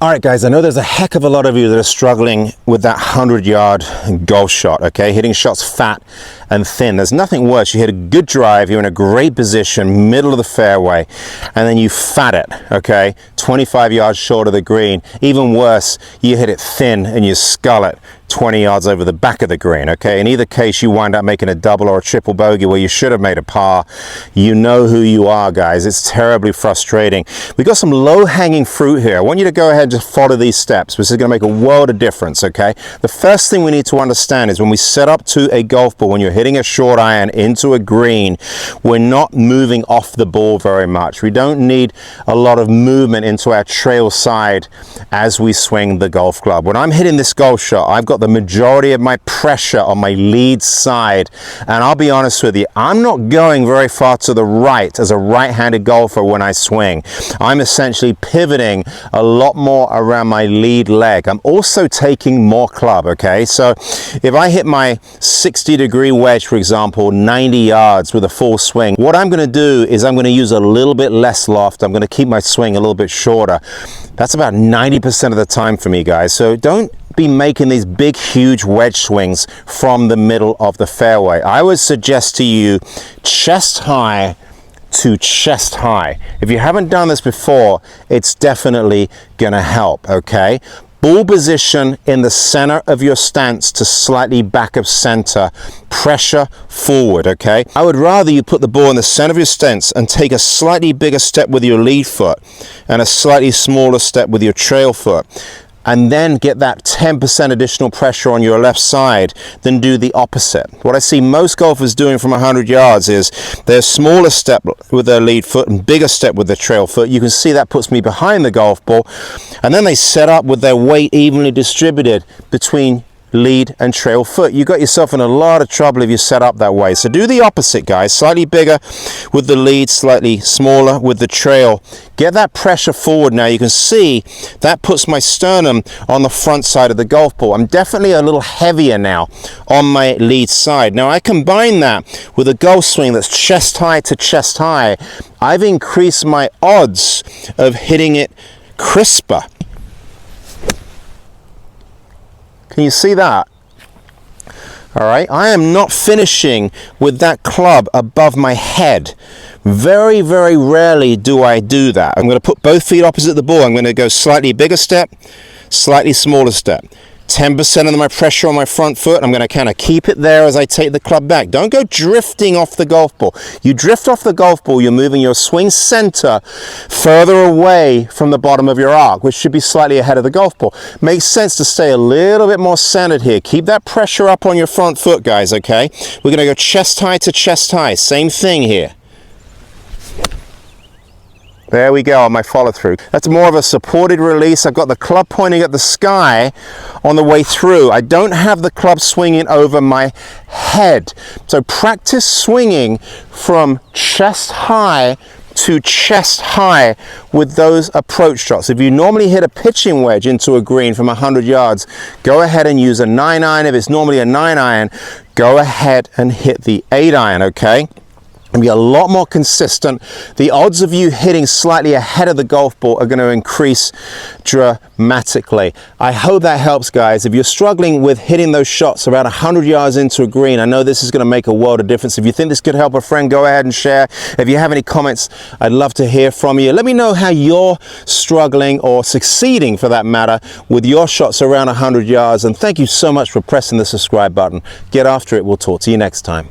All right, guys, I know there's a heck of a lot of you that are struggling with that 100-yard golf shot, okay? Hitting shots fat and thin. There's nothing worse. You hit a good drive, you're in a great position, middle of the fairway, and then you fat it, okay? 25 yards short of the green. Even worse, you hit it thin and you scull it 20 yards over the back of the green, okay? In either case, you wind up making a double or a triple bogey where you should have made a par. You know who you are, guys. It's terribly frustrating. We got some low-hanging fruit here. I want you to go ahead and just follow these steps. This is going to make a world of difference, okay? The first thing we need to understand is when we set up to a golf ball, when you're hitting a short iron into a green, we're not moving off the ball very much. We don't need a lot of movement into our trail side as we swing the golf club. When I'm hitting this golf shot, I've got the majority of my pressure on my lead side, and I'll be honest with you, I'm not going very far to the right as a right-handed golfer when I swing. I'm essentially pivoting a lot more around my lead leg. I'm also taking more club, okay? So if I hit my 60-degree wedge, for example, 90 yards with a full swing, what I'm going to do is I'm going to use a little bit less loft. I'm going to keep my swing a little bit shorter. That's about 90% of the time for me, guys. So don't be making these big, huge wedge swings from the middle of the fairway. I would suggest to you chest high to chest high. If you haven't done this before, it's definitely gonna help, okay? Ball position in the center of your stance to slightly back of center. Pressure forward, okay? I would rather you put the ball in the center of your stance and take a slightly bigger step with your lead foot and a slightly smaller step with your trail foot, and then get that 10% additional pressure on your left side, then do the opposite. What I see most golfers doing from 100 yards is their smaller step with their lead foot and bigger step with their trail foot. You can see that puts me behind the golf ball, and then they set up with their weight evenly distributed between lead and trail foot. You got yourself in a lot of trouble if you set up that way. So do the opposite, guys. Slightly bigger with the lead, slightly smaller with the trail. Get that pressure forward now. You can see that puts my sternum on the front side of the golf ball. I'm definitely a little heavier now on my lead side. Now I combine that with a golf swing that's chest high to chest high. I've increased my odds of hitting it crisper. Can you see that? All right, I am not finishing with that club above my head. Very, very rarely do I do that. I'm going to put both feet opposite the ball. I'm going to go slightly bigger step, slightly smaller step. 10% of my pressure on my front foot. I'm going to kind of keep it there as I take the club back. Don't go drifting off the golf ball. You drift off the golf ball, you're moving your swing center further away from the bottom of your arc, which should be slightly ahead of the golf ball. Makes sense to stay a little bit more centered here. Keep that pressure up on your front foot, guys, okay? We're going to go chest high to chest high. Same thing here. There we go on my follow through. That's more of a supported release. I've got the club pointing at the sky on the way through. I don't have the club swinging over my head. So practice swinging from chest high to chest high with those approach shots. If you normally hit a pitching wedge into a green from 100 yards, go ahead and use a 9-iron. If it's normally a 9-iron, go ahead and hit the 8-iron, okay? And be a lot more consistent. The odds of you hitting slightly ahead of the golf ball are going to increase dramatically. I hope that helps, guys. If you're struggling with hitting those shots around 100 yards into a green, I know this is going to make a world of difference. If you think this could help a friend, go ahead and share. If you have any comments, I'd love to hear from you. Let me know how you're struggling, or succeeding for that matter, with your shots around 100 yards. And thank you so much for pressing the subscribe button. Get after it. We'll talk to you next time.